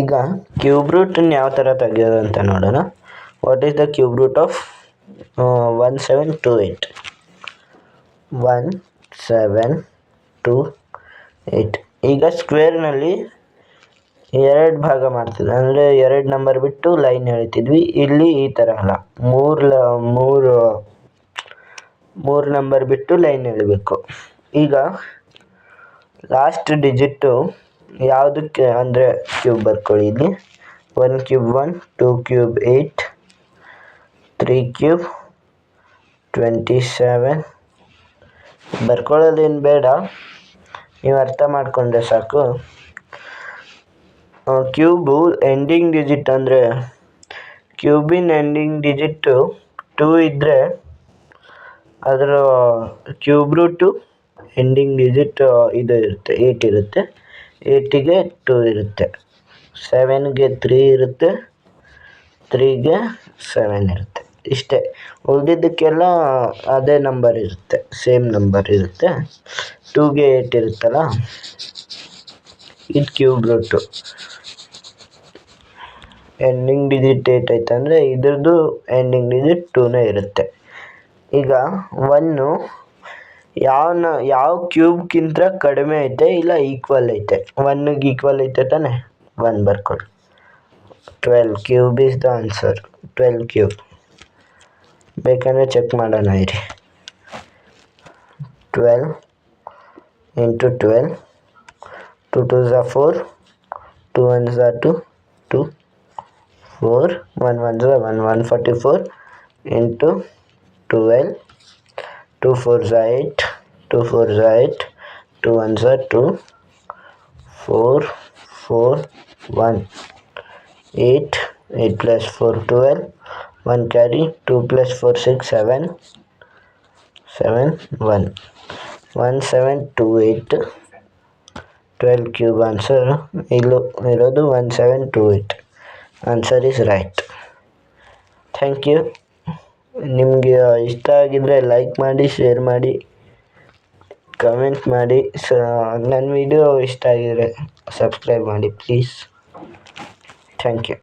ಈಗ ಕ್ಯೂಬ್ ರೂಟನ್ನು ಯಾವ ಥರ ತೆಗೆಯೋದು ಅಂತ ನೋಡೋಣ. What is the cube root of 1728? 1728. ಈಗ ಸ್ಕ್ವೇರ್ನಲ್ಲಿ 2 ಭಾಗ ಮಾಡ್ತಿದ್ವಿ, ಅಂದರೆ 2 ನಂಬರ್ ಬಿಟ್ಟು ಲೈನ್ ಎಳಿತಿದ್ವಿ. ಇಲ್ಲಿ ಈ ಥರ ಅಲ್ಲ, ಮೂರು ನಂಬರ್ ಬಿಟ್ಟು ಲೈನ್ ಎಳಿಬೇಕು. ಈಗ ಲಾಸ್ಟ್ ಡಿಜಿಟ್ಟು ಯಾವುದಕ್ಕೆ ಅಂದರೆ ಕ್ಯೂಬ್ ಬರ್ಕೊಳ್ಳಿ. ಇಲ್ಲಿ 1 ಕ್ಯೂಬ್ 1, 2 ಕ್ಯೂಬ್ 8, 3 ಕ್ಯೂಬ್ 27. ಬರ್ಕೊಳ್ಳೋದೇನು ಬೇಡ, ನೀವು ಅರ್ಥ ಮಾಡಿಕೊಂಡ್ರೆ ಸಾಕು. ಕ್ಯೂಬು ಎಂಡಿಂಗ್ ಡಿಜಿಟ್ ಅಂದರೆ ಕ್ಯೂಬಿನ ಎಂಡಿಂಗ್ ಡಿಜಿಟ್ಟು 2 ಇದ್ದರೆ ಅದರ ಕ್ಯೂಬ್ ರೂಟು ಎಂಡಿಂಗ್ ಡಿಜಿಟ್ ಇದು ಇರುತ್ತೆ, 8 ಇರುತ್ತೆ. 8ಗೆ 2 ಇರುತ್ತೆ, 7ಗೆ 3 ಇರುತ್ತೆ, 3ಗೆ 7 ಇರುತ್ತೆ. ಇಷ್ಟೇ. ಉಳಿದಿದ್ದಕ್ಕೆಲ್ಲ ಅದೇ ನಂಬರ್ ಇರುತ್ತೆ, ಸೇಮ್ ನಂಬರ್ ಇರುತ್ತೆ. 2ಗೆ 8 ಇರುತ್ತಲ್ಲ, ಇದು ಕ್ಯೂಬ್ ರೂಟು. ಎಂಡಿಂಗ್ ಡಿಜಿಟ್ 8 ಐತೆ ಅಂದರೆ ಇದ್ರದ್ದು ಎಂಡಿಂಗ್ ಡಿಜಿಟ್ 2ನೇ ಇರುತ್ತೆ. ಈಗ 1 ಯಾವ ಕ್ಯೂಬ್ಗಿಂತ ಕಡಿಮೆ ಐತೆ ಇಲ್ಲ ಈಕ್ವಲ್ ಐತೆ? 1ಗೆ ಈಕ್ವಲ್ ಐತೆ ತಾನೆ, 1 ಬರ್ಕೊಳ್ಳಿ. 12 cube is the answer. 12 cube. ಬೇಕಂದರೆ ಚೆಕ್ ಮಾಡೋಣ ಇರಿ. 12 into 12, 2 2s are 4, 2 1s are 2, 2 4, 1 1s are 1, 144 into 12, 2 4s are 8, 2 4s are 8, 2 1s are 2, 4 4 1, 8, 8 plus 4 12, 1 carry, 2 plus 4 6 7, 7 1, 1728. 12 cube answer ಇರೋದು 1728. Answer is right. Thank you. ನಿಮಗೆ ಇಷ್ಟ ಆಗಿದ್ದರೆ ಲೈಕ್ ಮಾಡಿ, share ಮಾಡಿ, comment ಮಾಡಿ. ನನ್ನ ವಿಡಿಯೋ ಇಷ್ಟ ಆಗಿದರೆ ಸಬ್ಸ್ಕ್ರೈಬ್ ಮಾಡಿ ಪ್ಲೀಸ್. Thank you.